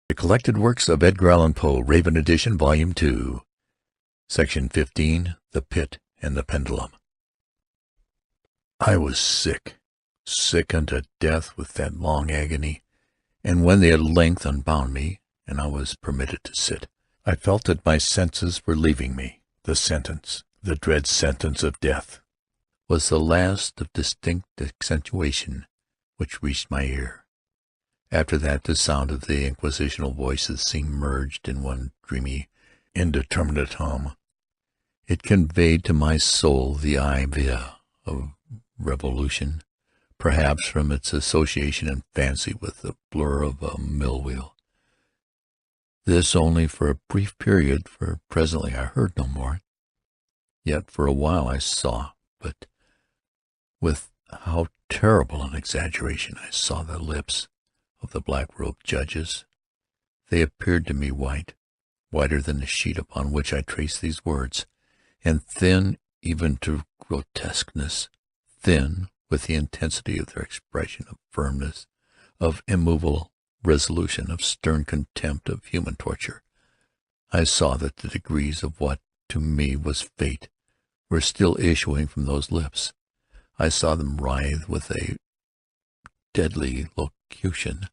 The Collected Works of Edgar Allan Poe, Raven Edition, Volume 2, Section 15, The Pit and the Pendulum. I was sick unto death with that long agony, and when they at length unbound me, and I was permitted to sit, I felt that my senses were leaving me. The sentence, the dread sentence of death, was the last of distinct accentuation which reached my ear. After that the sound of the inquisitional voices seemed merged in one dreamy, indeterminate hum. It conveyed to my soul the idea of revolution, perhaps from its association in fancy with the blur of a mill-wheel. This only for a brief period, for presently I heard no more. Yet for a while I saw, but with how terrible an exaggeration, I saw the lips of the black-robed judges. They appeared to me white, whiter than the sheet upon which I traced these words, and thin even to grotesqueness, thin with the intensity of their expression, of firmness, of immovable resolution, of stern contempt of human torture. I saw that the degrees of what to me was fate were still issuing from those lips. I saw them writhe with a deadly locution.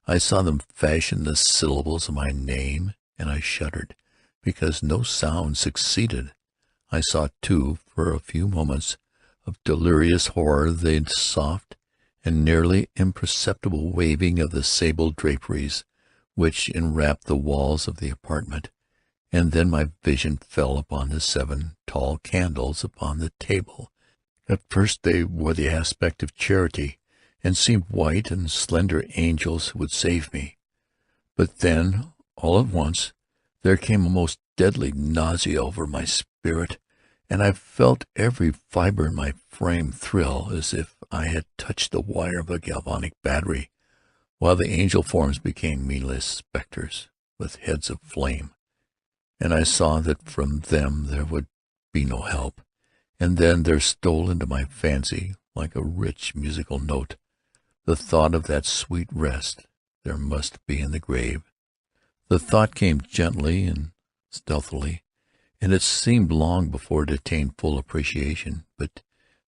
I saw them fashion the syllables of my name, and I shuddered, because no sound succeeded. I saw, too, for a few moments of delirious horror, the soft and nearly imperceptible waving of the sable draperies which enwrapped the walls of the apartment, and then my vision fell upon the 7 tall candles upon the table. At first they wore the aspect of charity, and seemed white and slender angels who would save me. But then, all at once, there came a most deadly nausea over my spirit, and I felt every fibre in my frame thrill, as if I had touched the wire of a galvanic battery, while the angel forms became meaningless spectres with heads of flame, and I saw that from them there would be no help. And then there stole into my fancy, like a rich musical note, the thought of that sweet rest there must be in the grave. The thought came gently and stealthily, and it seemed long before it attained full appreciation. But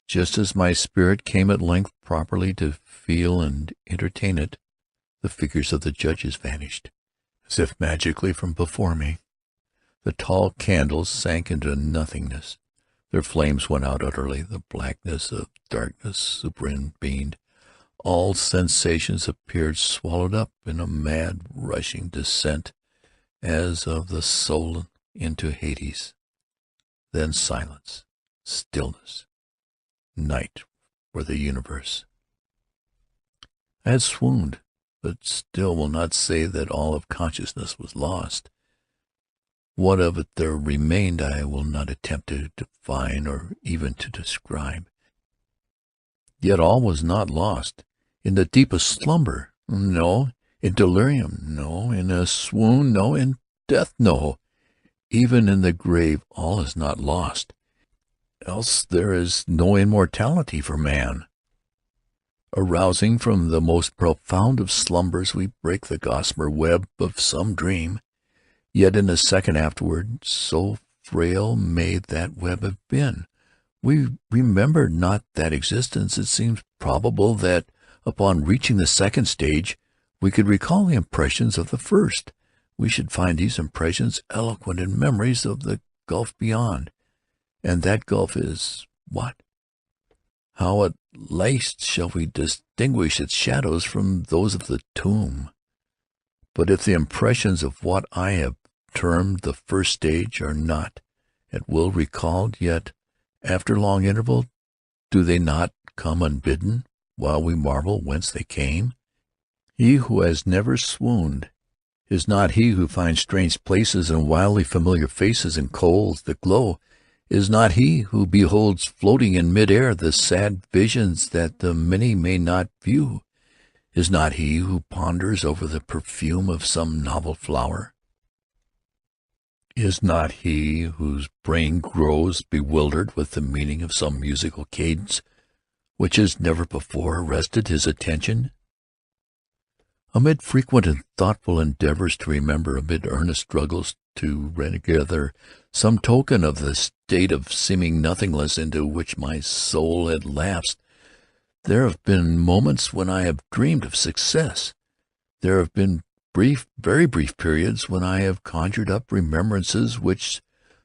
just as my spirit came at length properly to feel and entertain it, the figures of the judges vanished, as if magically from before me. The tall candles sank into nothingness. Their flames went out utterly. The blackness of darkness supervened. All sensations appeared swallowed up in a mad, rushing descent, as of the soul into Hades. Then silence, stillness, night for the universe. I had swooned, but still will not say that all of consciousness was lost. What of it there remained I will not attempt to define or even to describe. Yet all was not lost. In the deepest slumber, no. In delirium, no. In a swoon, no. In death, no. Even in the grave all is not lost, else there is no immortality for man. Arousing from the most profound of slumbers, we break the gossamer web of some dream. Yet in a second afterward, so frail may that web have been, we remember not that existence. It seems probable that upon reaching the second stage we could recall the impressions of the first. We should find these impressions eloquent in memories of the gulf beyond. And that gulf is what? How at least shall we distinguish its shadows from those of the tomb? But if the impressions of what I have termed the first stage are not at will recalled, yet after long interval do they not come unbidden, while we marvel whence they came? He who has never swooned is not he who finds strange places and wildly familiar faces and coals that glow, is not he who beholds floating in mid-air the sad visions that the many may not view, is not he who ponders over the perfume of some novel flower, is not he whose brain grows bewildered with the meaning of some musical cadence which has never before arrested his attention. Amid frequent and thoughtful endeavors to remember, amid earnest struggles to regather some token of the state of seeming nothingness into which my soul had lapsed, there have been moments when I have dreamed of success. There have been brief, very brief periods when I have conjured up remembrances which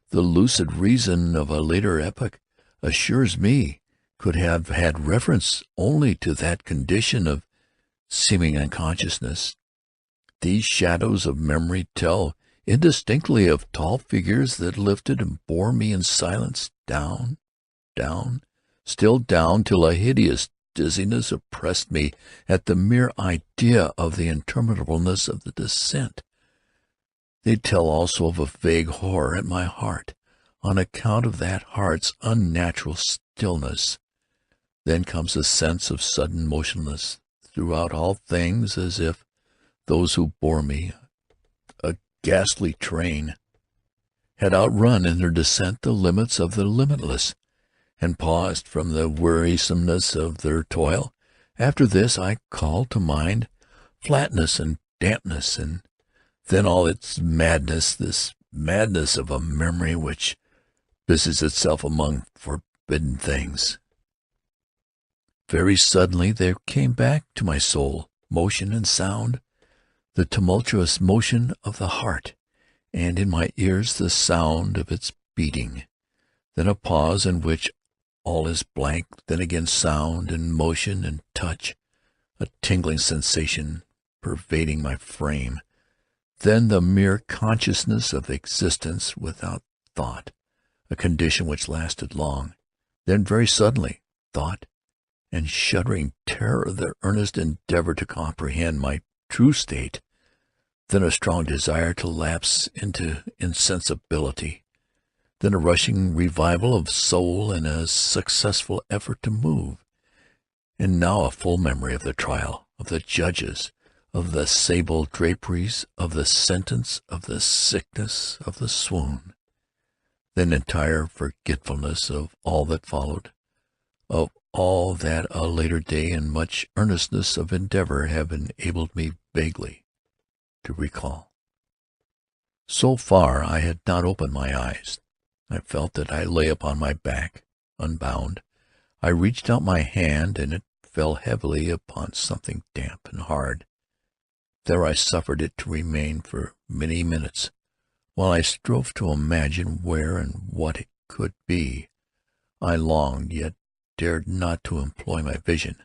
the lucid reason of a later epoch assures me could have had reference only to that condition of seeming unconsciousness. These shadows of memory tell indistinctly of tall figures that lifted and bore me in silence down, down, still down, till a hideous dizziness oppressed me at the mere idea of the interminableness of the descent. They tell also of a vague horror at my heart, on account of that heart's unnatural stillness. Then comes a sense of sudden motionlessness throughout all things, as if those who bore me, a ghastly train, had outrun in their descent the limits of the limitless, and paused from the wearisomeness of their toil. After this I call to mind flatness and dampness, and then all its madness, this madness of a memory which busies itself among forbidden things. Very suddenly there came back to my soul motion and sound, the tumultuous motion of the heart, and in my ears the sound of its beating. Then a pause in which all is blank, then again sound and motion and touch, a tingling sensation pervading my frame, then the mere consciousness of existence without thought, a condition which lasted long, then very suddenly thought and shuddering terror of the earnest endeavor to comprehend my true state, then a strong desire to lapse into insensibility, then a rushing revival of soul and a successful effort to move, and now a full memory of the trial, of the judges, of the sable draperies, of the sentence, of the sickness, of the swoon, then entire forgetfulness of all that followed, of all that a later day and much earnestness of endeavor have enabled me vaguely to recall. So far I had not opened my eyes. I felt that I lay upon my back, unbound. I reached out my hand, and it fell heavily upon something damp and hard. There I suffered it to remain for many minutes, while I strove to imagine where and what it could be. I longed, yet dared not to employ my vision.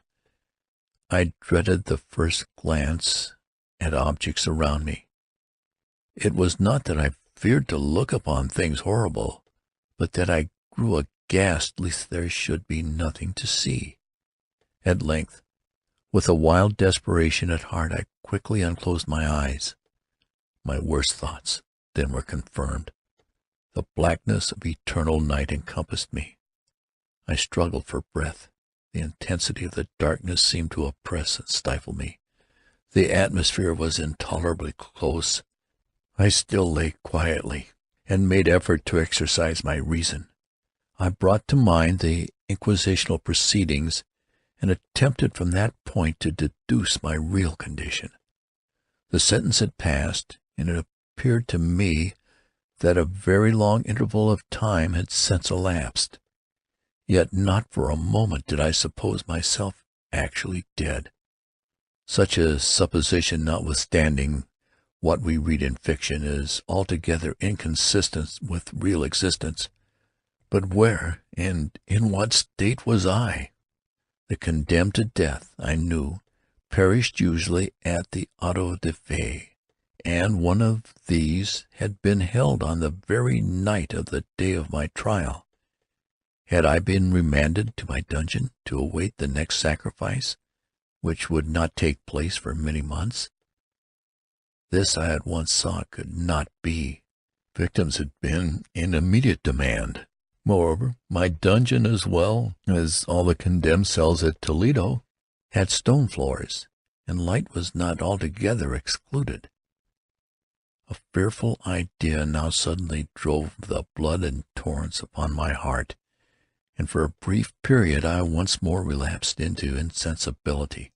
I dreaded the first glance at objects around me. It was not that I feared to look upon things horrible, but that I grew aghast lest there should be nothing to see. At length, with a wild desperation at heart, I quickly unclosed my eyes. My worst thoughts then were confirmed. The blackness of eternal night encompassed me. I struggled for breath. The intensity of the darkness seemed to oppress and stifle me. The atmosphere was intolerably close. I still lay quietly, and made effort to exercise my reason. I brought to mind the inquisitional proceedings, and attempted from that point to deduce my real condition. The sentence had passed, and it appeared to me that a very long interval of time had since elapsed. Yet not for a moment did I suppose myself actually dead. Such a supposition, notwithstanding what we read in fiction, is altogether inconsistent with real existence. But where and in what state was I? The condemned to death, I knew, perished usually at the auto da fe, and one of these had been held on the very night of the day of my trial. Had I been remanded to my dungeon to await the next sacrifice, which would not take place for many months? This I at once saw could not be. Victims had been in immediate demand. Moreover, my dungeon, as well as all the condemned cells at Toledo, had stone floors, and light was not altogether excluded. A fearful idea now suddenly drove the blood in torrents upon my heart, and for a brief period I once more relapsed into insensibility.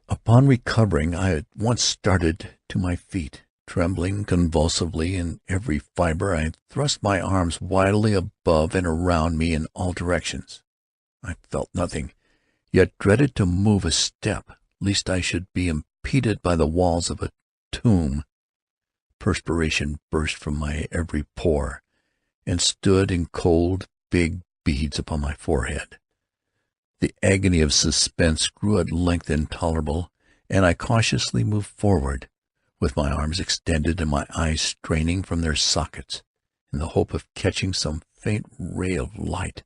Upon recovering, I at once started to my feet. Trembling convulsively in every fibre, I thrust my arms wildly above and around me in all directions. I felt nothing, yet dreaded to move a step, lest I should be impeded by the walls of a tomb. Perspiration burst from my every pore, and stood in cold, big beads upon my forehead. The agony of suspense grew at length intolerable, and I cautiously moved forward, with my arms extended and my eyes straining from their sockets, in the hope of catching some faint ray of light.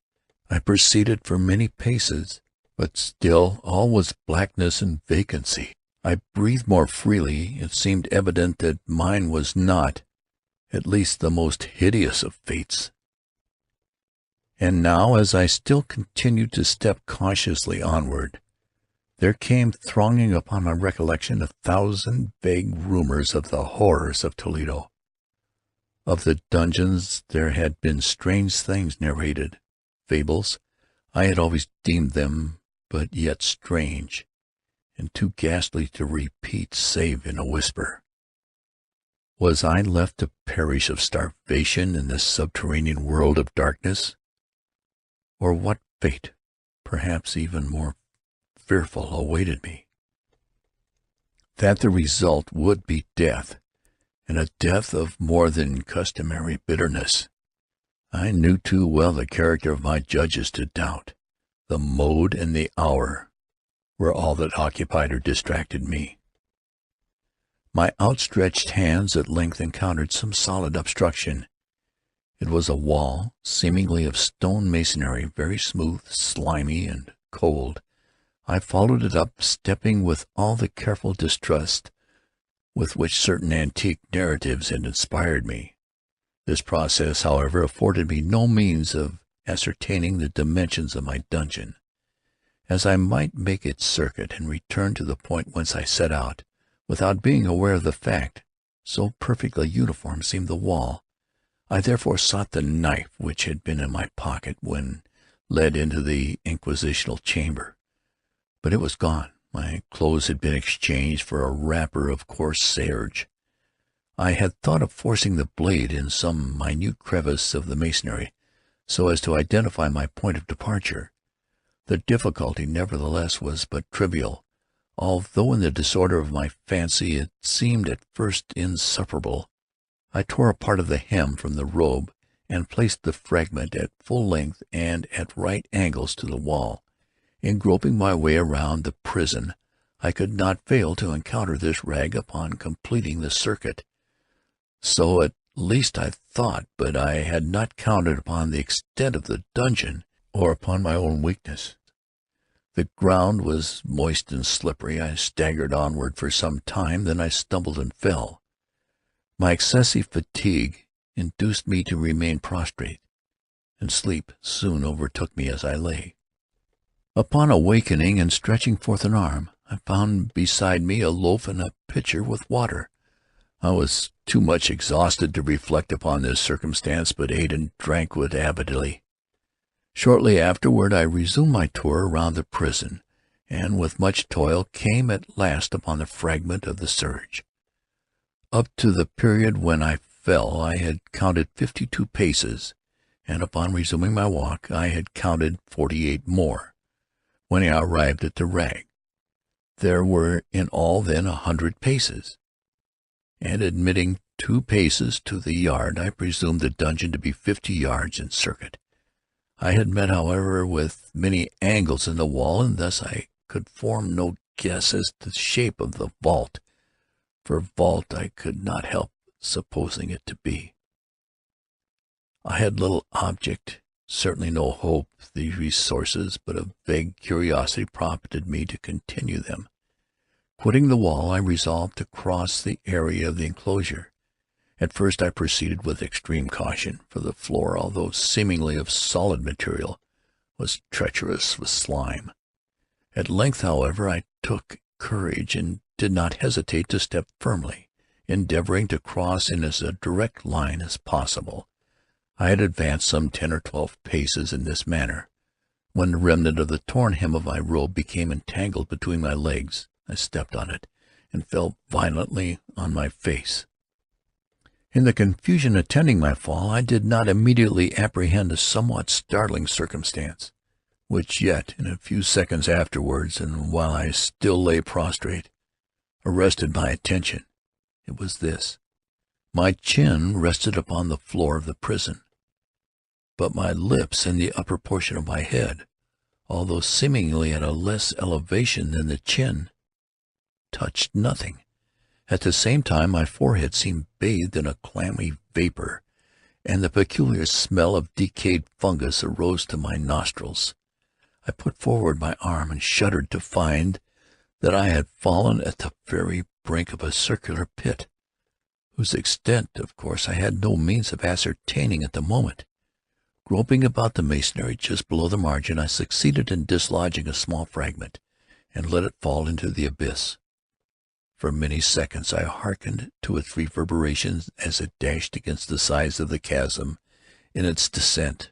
I proceeded for many paces, but still all was blackness and vacancy. I breathed more freely. It seemed evident that mine was not, at least, the most hideous of fates. And now, as I still continued to step cautiously onward, there came thronging upon my recollection 1,000 vague rumors of the horrors of Toledo. Of the dungeons there had been strange things narrated, fables. I had always deemed them but yet strange, and too ghastly to repeat save in a whisper. Was I left to perish of starvation in this subterranean world of darkness? Or what fate, perhaps even more fearful, awaited me? That the result would be death, and a death of more than customary bitterness, I knew too well the character of my judges to doubt. The mode and the hour were all that occupied or distracted me. My outstretched hands at length encountered some solid obstruction. It was a wall, seemingly of stone masonry, very smooth, slimy, and cold. I followed it up, stepping with all the careful distrust with which certain antique narratives had inspired me. This process, however, afforded me no means of ascertaining the dimensions of my dungeon. As I might make its circuit and return to the point whence I set out, without being aware of the fact, so perfectly uniform seemed the wall, I therefore sought the knife which had been in my pocket when led into the inquisitional chamber. But it was gone. My clothes had been exchanged for a wrapper of coarse serge. I had thought of forcing the blade in some minute crevice of the masonry, so as to identify my point of departure. The difficulty, nevertheless, was but trivial, although in the disorder of my fancy it seemed at first insuperable. I tore a part of the hem from the robe, and placed the fragment at full length and at right angles to the wall. In groping my way around the prison, I could not fail to encounter this rag upon completing the circuit. So at least I thought, but I had not counted upon the extent of the dungeon, or upon my own weakness. The ground was moist and slippery. I staggered onward for some time, then I stumbled and fell. My excessive fatigue induced me to remain prostrate, and sleep soon overtook me as I lay. Upon awakening and stretching forth an arm, I found beside me a loaf and a pitcher with water. I was too much exhausted to reflect upon this circumstance, but ate and drank with avidity. Shortly afterward I resumed my tour around the prison, and with much toil came at last upon the fragment of the serge. Up to the period when I fell I had counted 52 paces, and upon resuming my walk I had counted 48 more, when I arrived at the rag. There were in all then 100 paces, and admitting 2 paces to the yard, I presumed the dungeon to be 50 yards in circuit. I had met, however, with many angles in the wall, and thus I could form no guess as to the shape of the vault. For vault I could not help supposing it to be. I had little object, certainly no hope. These resources, but a vague curiosity, prompted me to continue them. Quitting the wall, I resolved to cross the area of the enclosure. At first I proceeded with extreme caution, for the floor, although seemingly of solid material, was treacherous with slime. At length, however, I took courage, and did not hesitate to step firmly, endeavoring to cross in as direct a line as possible. I had advanced some 10 or 12 paces in this manner, when the remnant of the torn hem of my robe became entangled between my legs, I stepped on it, and fell violently on my face. In the confusion attending my fall, I did not immediately apprehend a somewhat startling circumstance, which yet, in a few seconds afterwards, and while I still lay prostrate, arrested my attention. It was this: my chin rested upon the floor of the prison, but my lips and the upper portion of my head, although seemingly at a less elevation than the chin, touched nothing. At the same time my forehead seemed bathed in a clammy vapor, and the peculiar smell of decayed fungus arose to my nostrils. I put forward my arm and shuddered to find that I had fallen at the very brink of a circular pit, whose extent, of course, I had no means of ascertaining at the moment. Groping about the masonry just below the margin, I succeeded in dislodging a small fragment, and let it fall into the abyss. For many seconds I hearkened to its reverberations as it dashed against the sides of the chasm in its descent.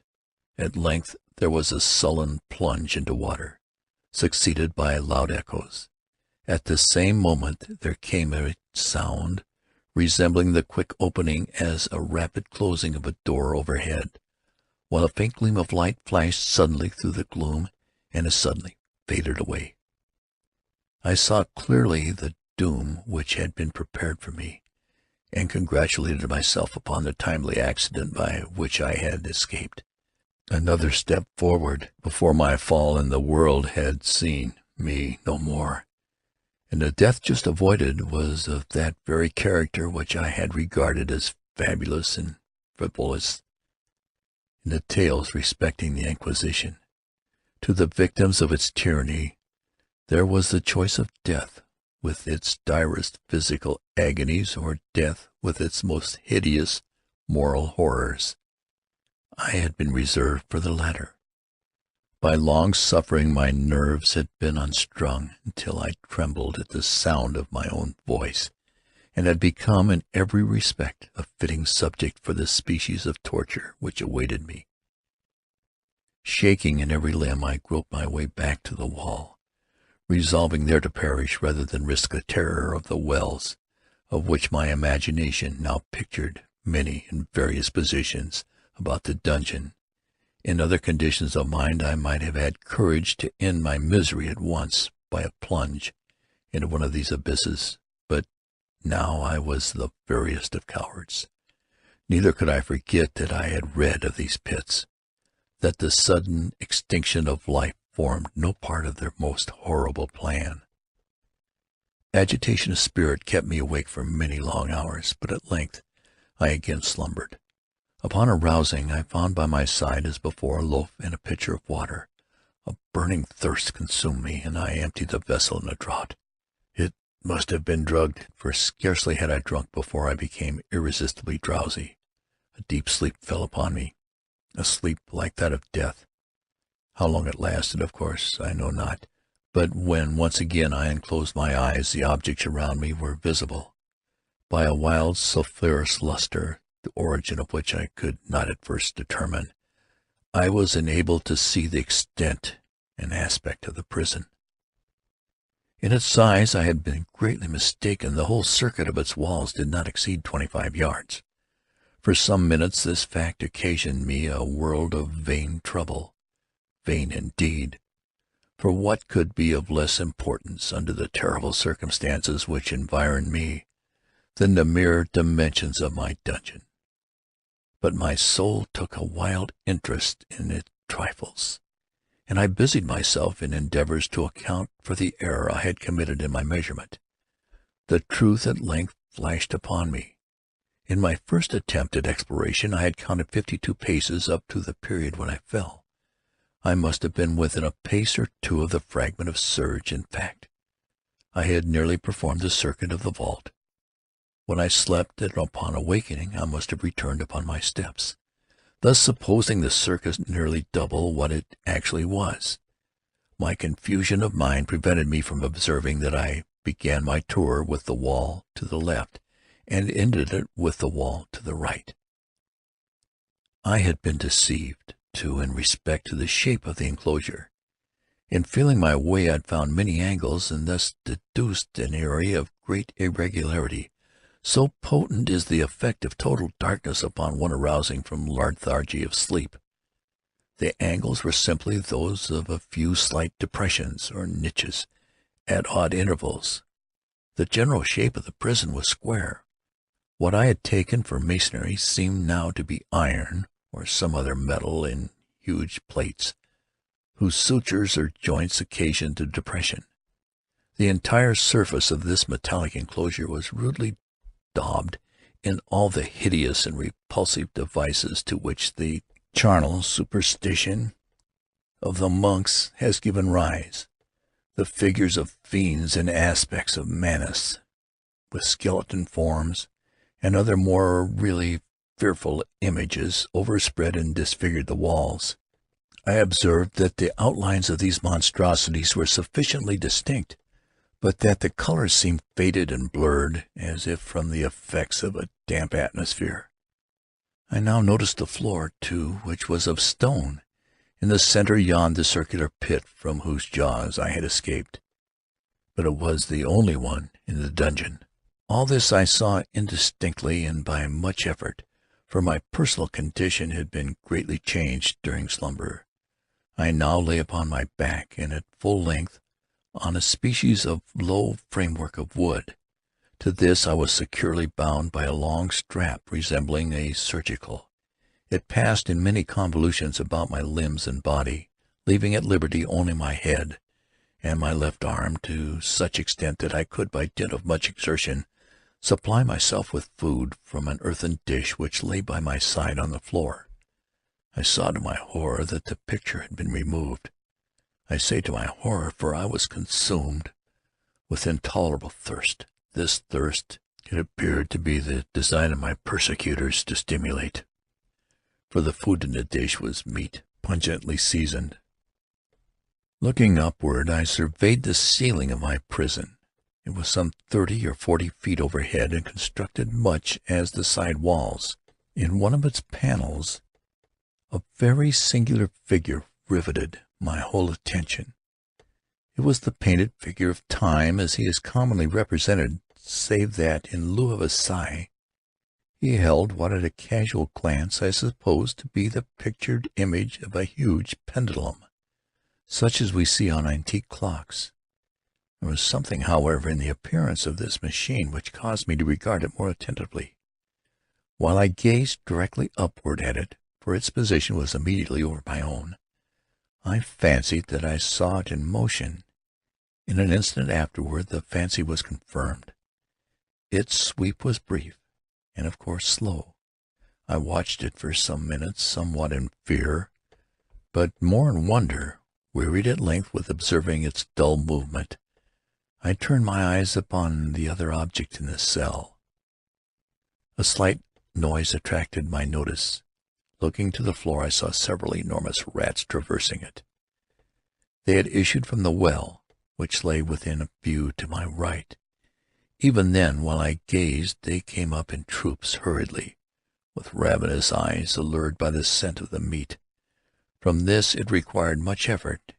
At length there was a sullen plunge into water, succeeded by loud echoes. At the same moment there came a sound resembling the quick opening as a rapid closing of a door overhead, while a faint gleam of light flashed suddenly through the gloom and as suddenly faded away. I saw clearly the doom which had been prepared for me, and congratulated myself upon the timely accident by which I had escaped. Another step forward before my fall, and the world had seen me no more, and the death just avoided was of that very character which I had regarded as fabulous and frivolous in the tales respecting the Inquisition. To the victims of its tyranny there was the choice of death with its direst physical agonies, or death with its most hideous moral horrors. I had been reserved for the latter. By long suffering my nerves had been unstrung until I trembled at the sound of my own voice, and had become in every respect a fitting subject for the species of torture which awaited me. Shaking in every limb, I groped my way back to the wall, resolving there to perish rather than risk the terror of the wells, of which my imagination now pictured many in various positions about the dungeon. In other conditions of mind I might have had courage to end my misery at once by a plunge into one of these abysses, but now I was the veriest of cowards. Neither could I forget that I had read of these pits, that the sudden extinction of life formed no part of their most horrible plan. Agitation of spirit kept me awake for many long hours, but at length I again slumbered. Upon arousing, I found by my side, as before, a loaf and a pitcher of water. A burning thirst consumed me, and I emptied the vessel in a draught. It must have been drugged, for scarcely had I drunk before I became irresistibly drowsy. A deep sleep fell upon me, a sleep like that of death. How long it lasted, of course, I know not, but when once again I unclosed my eyes, the objects around me were visible. By a wild sulphurous lustre, the origin of which I could not at first determine, I was enabled to see the extent and aspect of the prison. In its size I had been greatly mistaken. The whole circuit of its walls did not exceed 25 yards. For some minutes this fact occasioned me a world of vain trouble. Vain indeed, for what could be of less importance, under the terrible circumstances which environed me, than the mere dimensions of my dungeon? But my soul took a wild interest in its trifles, and I busied myself in endeavors to account for the error I had committed in my measurement. The truth at length flashed upon me. In my first attempt at exploration I had counted 52 paces up to the period when I fell. I must have been within a pace or two of the fragment of serge. In fact, I had nearly performed the circuit of the vault. When I slept, and upon awakening, I must have returned upon my steps, thus supposing the circuit nearly double what it actually was. My confusion of mind prevented me from observing that I began my tour with the wall to the left, and ended it with the wall to the right. I had been deceived, too, in respect to the shape of the enclosure. In feeling my way I'd found many angles, and thus deduced an area of great irregularity. So potent is the effect of total darkness upon one arousing from lethargy of sleep. The angles were simply those of a few slight depressions or niches at odd intervals. The general shape of the prison was square. What I had taken for masonry seemed now to be iron or some other metal in huge plates, whose sutures or joints occasioned the depression. The entire surface of this metallic enclosure was rudely daubed in all the hideous and repulsive devices to which the charnel superstition of the monks has given rise. The figures of fiends and aspects of menace, with skeleton forms, and other more really fearful images overspread and disfigured the walls. I observed that the outlines of these monstrosities were sufficiently distinct, but that the colors seemed faded and blurred, as if from the effects of a damp atmosphere. I now noticed the floor, too, which was of stone. In the center yawned the circular pit from whose jaws I had escaped, but it was the only one in the dungeon. All this I saw indistinctly and by much effort, for my personal condition had been greatly changed during slumber. I now lay upon my back, and at full length, on a species of low framework of wood. To this I was securely bound by a long strap resembling a surcingle. It passed in many convolutions about my limbs and body, leaving at liberty only my head and my left arm, to such extent that I could, by dint of much exertion, supply myself with food from an earthen dish which lay by my side on the floor. I saw to my horror that the picture had been removed. I say to my horror, for I was consumed with intolerable thirst. This thirst it appeared to be the design of my persecutors to stimulate, for the food in the dish was meat pungently seasoned. Looking upward, I surveyed the ceiling of my prison. It was some 30 or 40 feet overhead, and constructed much as the side walls. In one of its panels, a very singular figure riveted my whole attention. It was the painted figure of Time, as he is commonly represented, save that, in lieu of a sigh, he held what at a casual glance I supposed to be the pictured image of a huge pendulum, such as we see on antique clocks. There was something, however, in the appearance of this machine which caused me to regard it more attentively. While I gazed directly upward at it, for its position was immediately over my own, I fancied that I saw it in motion. In an instant afterward the fancy was confirmed. Its sweep was brief, and of course slow. I watched it for some minutes, somewhat in fear, but more in wonder. Wearied at length with observing its dull movement, I turned my eyes upon the other object in the cell. A slight noise attracted my notice. Looking to the floor, I saw several enormous rats traversing it. They had issued from the well, which lay within a view to my right. Even then, while I gazed, they came up in troops hurriedly, with ravenous eyes, allured by the scent of the meat. From this it required much effort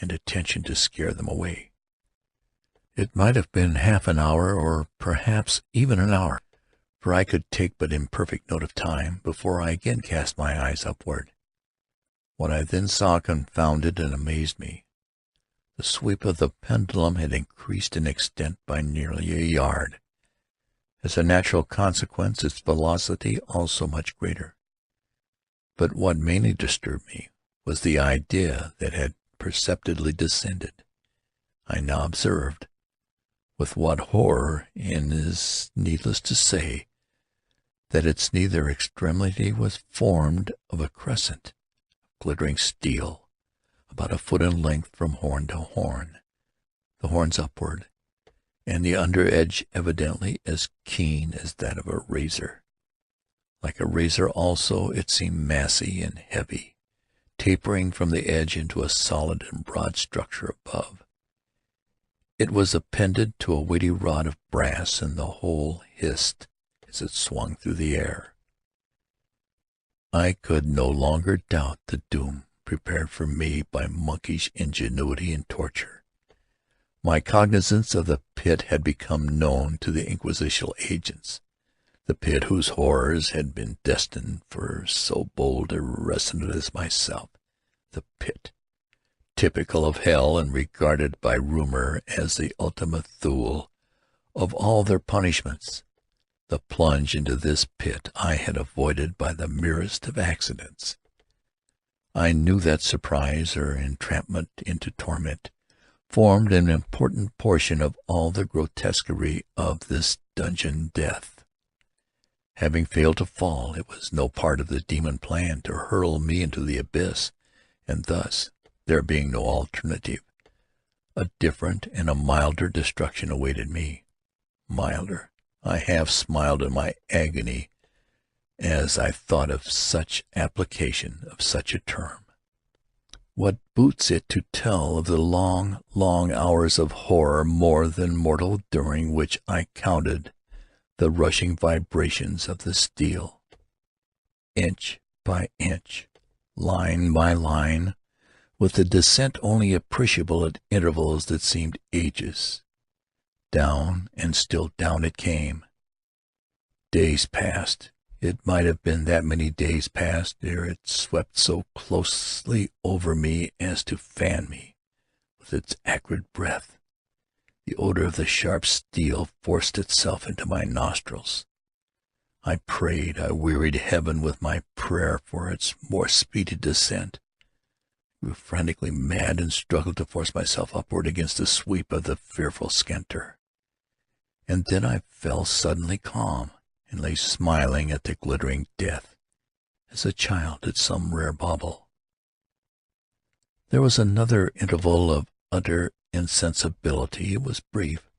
and attention to scare them away. It might have been half an hour, or perhaps even an hour, for I could take but imperfect note of time, before I again cast my eyes upward. What I then saw confounded and amazed me. The sweep of the pendulum had increased in extent by nearly a yard. As a natural consequence, its velocity also much greater. But what mainly disturbed me was the idea that had perceptibly descended. I now observed, with what horror it is needless to say, that its neither extremity was formed of a crescent of glittering steel, about a foot in length from horn to horn, the horns upward, and the under edge evidently as keen as that of a razor. Like a razor also, it seemed massy and heavy, tapering from the edge into a solid and broad structure above. It was appended to a weighty rod of brass, and the whole hissed as it swung through the air. I could no longer doubt the doom prepared for me by monkish ingenuity and torture. My cognizance of the pit had become known to the inquisitional agents, the pit whose horrors had been destined for so bold a resident as myself, the pit, typical of hell and regarded by rumor as the ultima thule of all their punishments. The plunge into this pit I had avoided by the merest of accidents. I knew that surprise or entrapment into torment formed an important portion of all the grotesquerie of this dungeon death. Having failed to fall, it was no part of the demon plan to hurl me into the abyss, and thus, there being no alternative, a different and a milder destruction awaited me. Milder. I half smiled in my agony as I thought of such application of such a term. What boots it to tell of the long, long hours of horror more than mortal during which I counted the rushing vibrations of the steel, inch by inch, line by line, with the descent only appreciable at intervals that seemed ages. Down and still down it came. Days passed. It might have been that many days passed ere it swept so closely over me as to fan me with its acrid breath. The odor of the sharp steel forced itself into my nostrils. I prayed, I wearied heaven with my prayer for its more speedy descent. I grew frantically mad and struggled to force myself upward against the sweep of the fearful Stentor. And then I fell suddenly calm, and lay smiling at the glittering death, as a child at some rare bauble. There was another interval of utter insensibility. It was brief,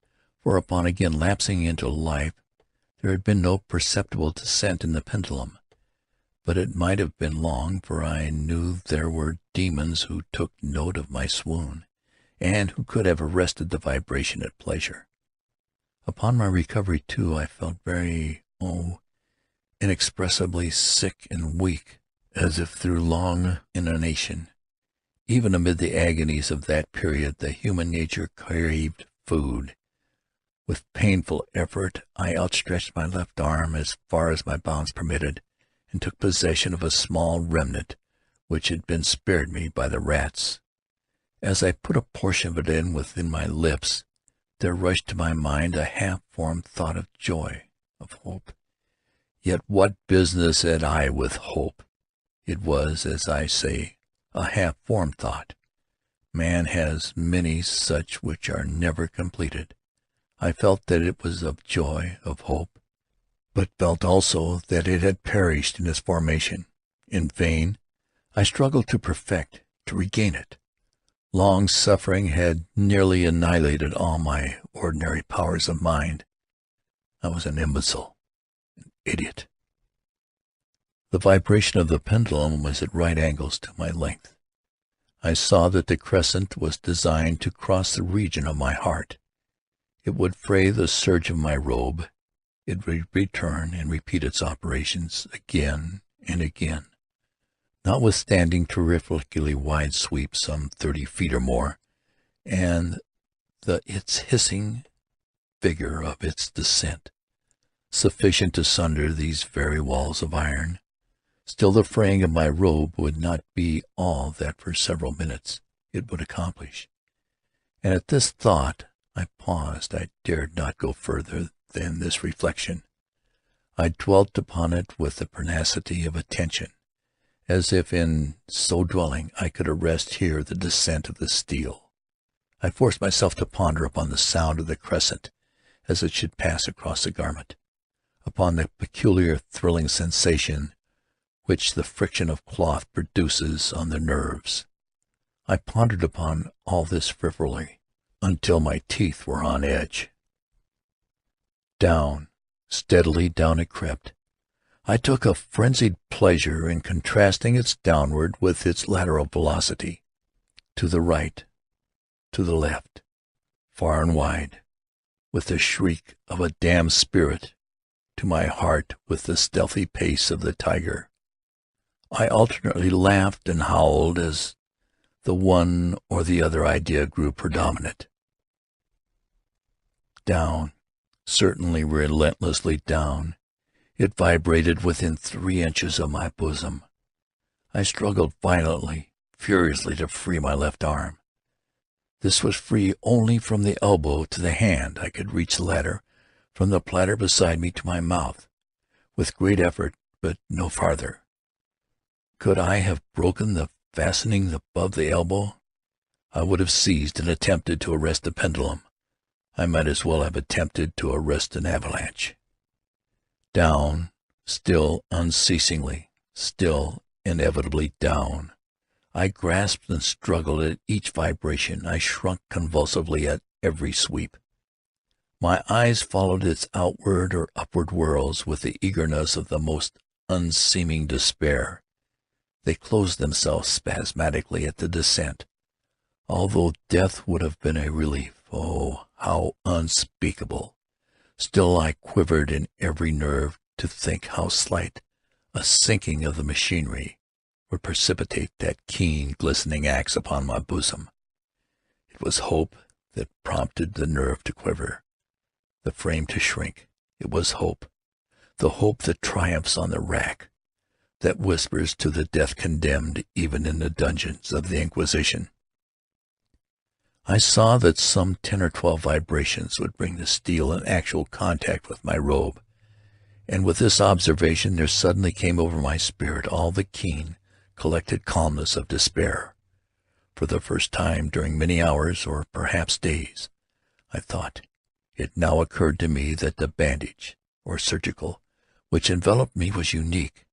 for upon again lapsing into life there had been no perceptible descent in the pendulum, but it might have been long, for I knew there were demons who took note of my swoon, and who could have arrested the vibration at pleasure. Upon my recovery, too, I felt very, inexpressibly sick and weak, as if through long inanition. Even amid the agonies of that period, the human nature craved food. With painful effort, I outstretched my left arm as far as my bounds permitted, and took possession of a small remnant which had been spared me by the rats. As I put a portion of it in within my lips, there rushed to my mind a half-formed thought of joy, of hope. Yet what business had I with hope? It was, as I say, a half-formed thought. Man has many such which are never completed. I felt that it was of joy, of hope, but felt also that it had perished in its formation. In vain I struggled to perfect, to regain it. Long suffering had nearly annihilated all my ordinary powers of mind. I was an imbecile, an idiot. The vibration of the pendulum was at right angles to my length. I saw that the crescent was designed to cross the region of my heart. It would fray the serge of my robe. It would return and repeat its operations again and again. Notwithstanding terrifically wide sweep, some 30 feet or more, and its hissing vigor of its descent, sufficient to sunder these very walls of iron, still the fraying of my robe would not be all that for several minutes it would accomplish. And at this thought I paused. I dared not go further than this reflection. I dwelt upon it with the pertinacity of attention, as if in so dwelling I could arrest here the descent of the steel. I forced myself to ponder upon the sound of the crescent as it should pass across the garment, upon the peculiar thrilling sensation which the friction of cloth produces on the nerves. I pondered upon all this frivolously until my teeth were on edge. Down, steadily down it crept. I took a frenzied pleasure in contrasting its downward with its lateral velocity, to the right, to the left, far and wide, with the shriek of a damned spirit, to my heart with the stealthy pace of the tiger. I alternately laughed and howled as the one or the other idea grew predominant. Down, certainly relentlessly down, it vibrated within 3 inches of my bosom. I struggled violently, furiously to free my left arm. This was free only from the elbow to the hand. I could reach the ladder, from the platter beside me to my mouth, with great effort, but no farther. Could I have broken the fastening above the elbow? I would have seized and attempted to arrest the pendulum. I might as well have attempted to arrest an avalanche. Down, still unceasingly, still inevitably down. I grasped and struggled at each vibration. I shrunk convulsively at every sweep. My eyes followed its outward or upward whirls with the eagerness of the most unseeming despair. They closed themselves spasmodically at the descent. Although death would have been a relief, oh, how unspeakable! Still I quivered in every nerve to think how slight a sinking of the machinery would precipitate that keen, glistening axe upon my bosom. It was hope that prompted the nerve to quiver, the frame to shrink. It was hope, the hope that triumphs on the rack, that whispers to the death-condemned even in the dungeons of the Inquisition. I saw that some 10 or 12 vibrations would bring the steel in actual contact with my robe, and with this observation there suddenly came over my spirit all the keen, collected calmness of despair. For the first time during many hours, or perhaps days, I thought, it now occurred to me that the bandage, or surgical, which enveloped me was unique.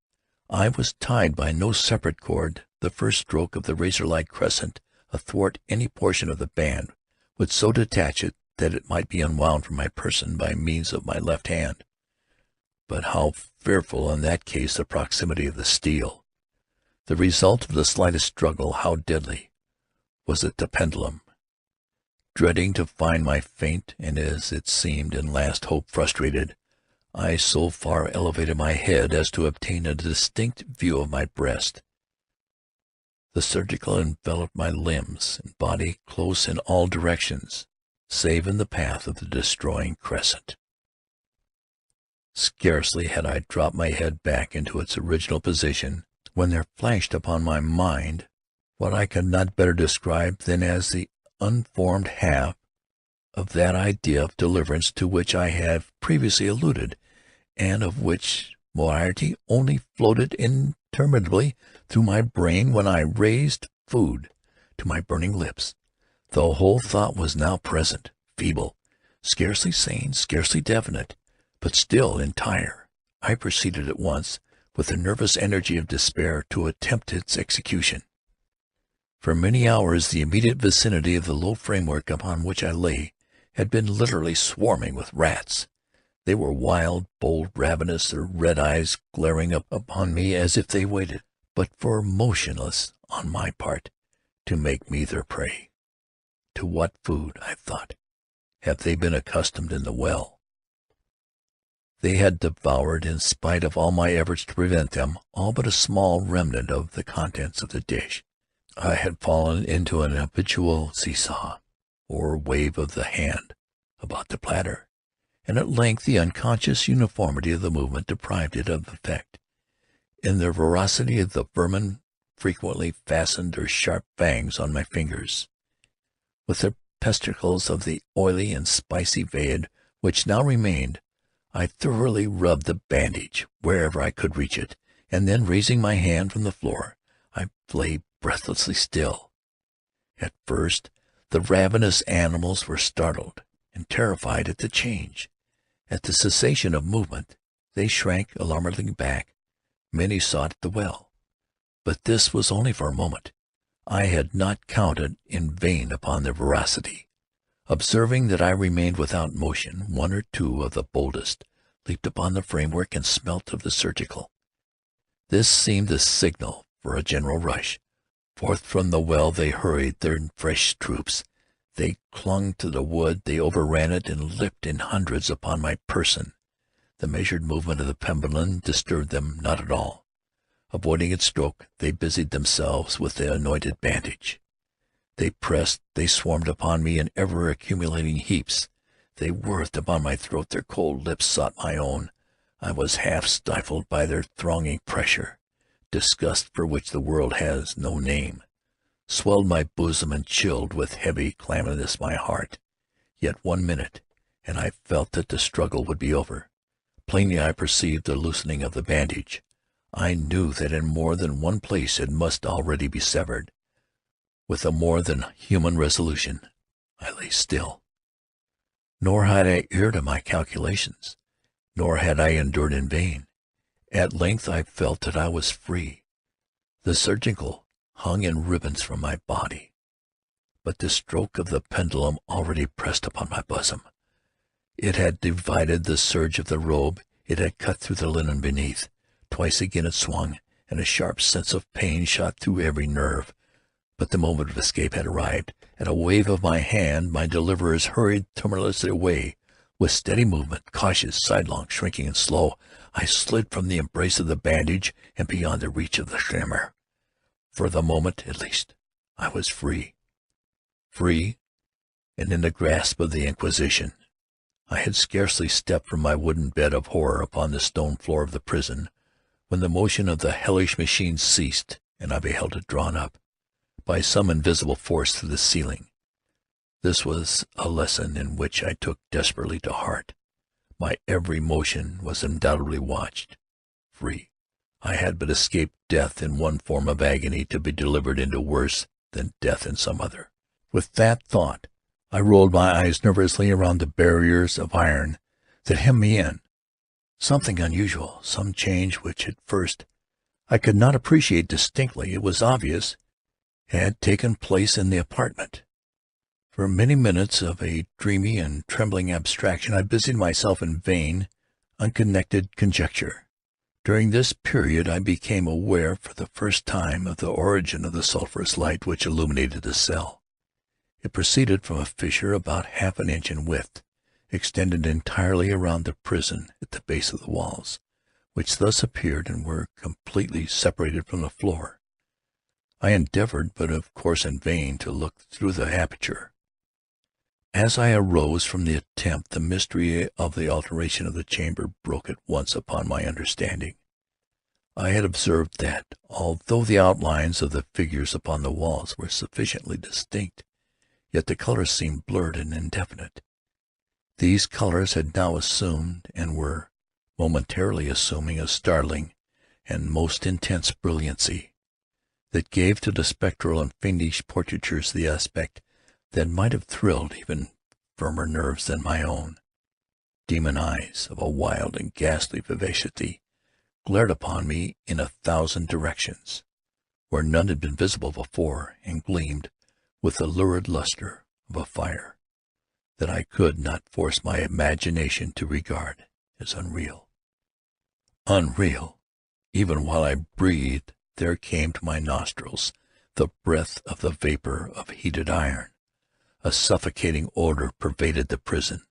I was tied by no separate cord. The first stroke of the razor-like crescent athwart any portion of the band would so detach it that it might be unwound from my person by means of my left hand. But how fearful in that case the proximity of the steel! The result of the slightest struggle, how deadly! Was it the pendulum? Dreading to find my faint, and as it seemed in last hope frustrated, I so far elevated my head as to obtain a distinct view of my breast. The surgical enveloped my limbs and body close in all directions, save in the path of the destroying crescent. Scarcely had I dropped my head back into its original position when there flashed upon my mind what I could not better describe than as the unformed half of that idea of deliverance to which I have previously alluded, and of which moiety only floated interminably through my brain when I raised food to my burning lips. The whole thought was now present, feeble, scarcely sane, scarcely definite, but still entire. I proceeded at once, with the nervous energy of despair, to attempt its execution. For many hours the immediate vicinity of the low framework upon which I lay had been literally swarming with rats. They were wild, bold, ravenous, their red eyes glaring up upon me as if they waited, but for motionless on my part, to make me their prey. To what food, I thought, have they been accustomed in the well? They had devoured, in spite of all my efforts to prevent them, all but a small remnant of the contents of the dish. I had fallen into an habitual seesaw, or wave of the hand, about the platter, and at length the unconscious uniformity of the movement deprived it of effect. In their voracity the vermin frequently fastened their sharp fangs on my fingers. With their pesticles of the oily and spicy veid which now remained, I thoroughly rubbed the bandage wherever I could reach it, and then, raising my hand from the floor, I lay breathlessly still. At first the ravenous animals were startled and terrified at the change. At the cessation of movement they shrank alarmedly back. Many sought the well, but this was only for a moment. I had not counted in vain upon their voracity. Observing that I remained without motion, one or two of the boldest leaped upon the framework and smelt of the surgical. This seemed the signal for a general rush. Forth from the well they hurried, their fresh troops. They clung to the wood, they overran it, and leaped in hundreds upon my person. The measured movement of the pendulum disturbed them not at all. Avoiding its stroke, they busied themselves with the anointed bandage. They pressed, they swarmed upon me in ever-accumulating heaps. They writhed upon my throat, their cold lips sought my own. I was half stifled by their thronging pressure. Disgust, for which the world has no name, swelled my bosom and chilled with heavy clamminess my heart. Yet 1 minute, and I felt that the struggle would be over. Plainly I perceived the loosening of the bandage. I knew that in more than one place it must already be severed. With a more than human resolution, I lay still. Nor had I erred in my calculations, nor had I endured in vain. At length I felt that I was free. The surgical hung in ribbons from my body, but the stroke of the pendulum already pressed upon my bosom. It had divided the serge of the robe, it had cut through the linen beneath. Twice again it swung, and a sharp sense of pain shot through every nerve. But the moment of escape had arrived. At a wave of my hand, my deliverers hurried tremulously away. With steady movement, cautious, sidelong, shrinking, and slow, I slid from the embrace of the bandage and beyond the reach of the shimmer. For the moment, at least, I was free. Free, and in the grasp of the Inquisition. I had scarcely stepped from my wooden bed of horror upon the stone floor of the prison, when the motion of the hellish machine ceased, and I beheld it drawn up, by some invisible force, through the ceiling. This was a lesson in which I took desperately to heart. My every motion was undoubtedly watched. Free, I had but escaped death in one form of agony, to be delivered into worse than death in some other. With that thought, I rolled my eyes nervously around the barriers of iron that hemmed me in. Something unusual, some change which at first I could not appreciate distinctly, it was obvious, had taken place in the apartment. For many minutes of a dreamy and trembling abstraction I busied myself in vain, unconnected conjecture. During this period I became aware for the first time of the origin of the sulphurous light which illuminated the cell. It proceeded from a fissure about half an inch in width, extended entirely around the prison at the base of the walls, which thus appeared and were completely separated from the floor. I endeavored, but of course in vain, to look through the aperture. As I arose from the attempt, the mystery of the alteration of the chamber broke at once upon my understanding. I had observed that, although the outlines of the figures upon the walls were sufficiently distinct, yet the colors seemed blurred and indefinite. These colors had now assumed, and were momentarily assuming, a startling and most intense brilliancy, that gave to the spectral and fiendish portraitures the aspect that might have thrilled even firmer nerves than my own. Demon eyes of a wild and ghastly vivacity glared upon me in 1,000 directions, where none had been visible before, and gleamed with the lurid luster of a fire that I could not force my imagination to regard as unreal. Unreal! Even while I breathed, there came to my nostrils the breath of the vapor of heated iron. A suffocating odor pervaded the prison.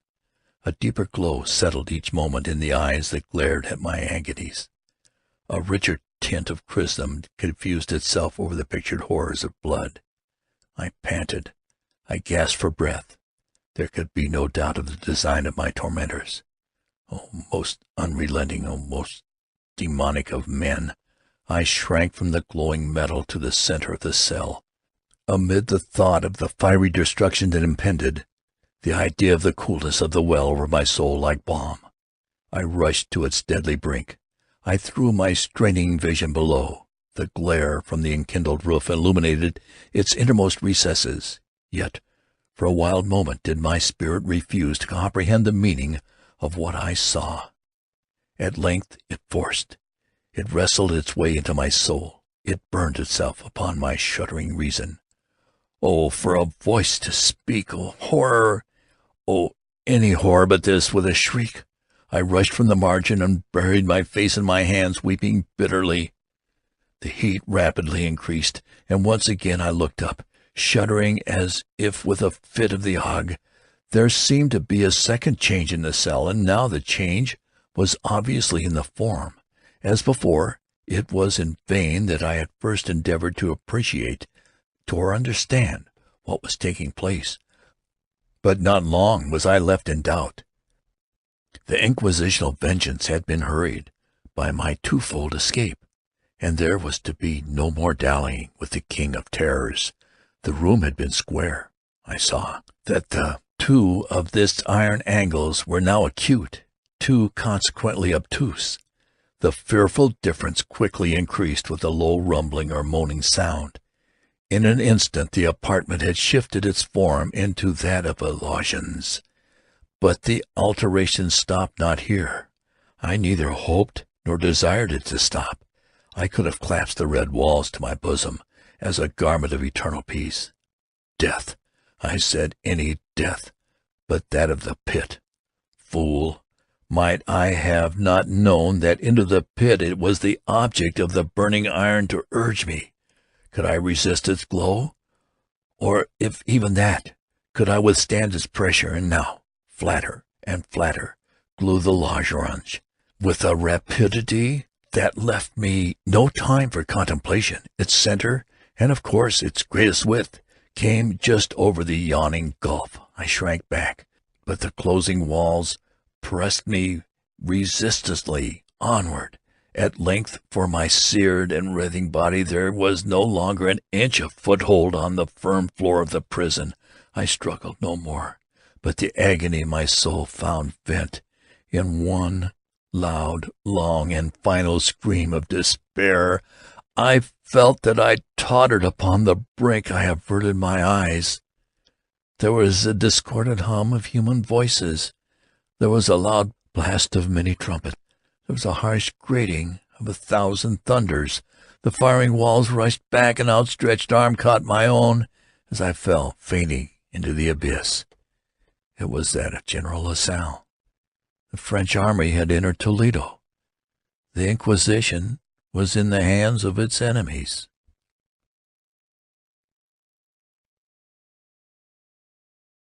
A deeper glow settled each moment in the eyes that glared at my agonies. A richer tint of chrism confused itself over the pictured horrors of blood. I panted. I gasped for breath. There could be no doubt of the design of my tormentors. Oh, most unrelenting, oh, most demonic of men! I shrank from the glowing metal to the center of the cell. Amid the thought of the fiery destruction that impended, the idea of the coolness of the well over my soul like balm. I rushed to its deadly brink. I threw my straining vision below. The glare from the enkindled roof illuminated its innermost recesses. Yet for a wild moment did my spirit refuse to comprehend the meaning of what I saw. At length it forced. It wrestled its way into my soul. It burned itself upon my shuddering reason. Oh, for a voice to speak! Oh, horror! Oh, any horror but this! With a shriek, I rushed from the margin and buried my face in my hands, weeping bitterly. The heat rapidly increased, and once again I looked up, shuddering as if with a fit of the ague. There seemed to be a second change in the cell, and now the change was obviously in the form. As before, It was in vain that I at first endeavored to appreciate or understand what was taking place, but not long was I left in doubt. The inquisitional vengeance had been hurried by my twofold escape, and there was to be no more dallying with the king of terrors. The room had been square. I saw that the two of this iron angles were now acute, two consequently obtuse. The fearful difference quickly increased with a low rumbling or moaning sound. In an instant the apartment had shifted its form into that of a loggians. But the alteration stopped not here. I neither hoped nor desired it to stop. I could have clasped the red walls to my bosom as a garment of eternal peace. Death, I said, any death but that of the pit. Fool! Might I have not known that into the pit it was the object of the burning iron to urge me? Could I resist its glow? Or, if even that, could I withstand its pressure? And now, flatter and flatter flew the longeons, with a rapidity that left me no time for contemplation. Its center, and of course its greatest width, came just over the yawning gulf. I shrank back, but the closing walls pressed me resistlessly onward. At length, for my seared and writhing body, there was no longer an inch of foothold on the firm floor of the prison. I struggled no more, but the agony of my soul found vent in one loud, long, and final scream of despair. I felt that I tottered upon the brink. I averted my eyes. There was a discordant hum of human voices. There was a loud blast of many trumpets. There was a harsh grating of 1,000 thunders. The firing walls rushed back. An outstretched arm caught my own as I fell fainting into the abyss. It was that of General Lassalle. The French army had entered Toledo. The Inquisition was in the hands of its enemies.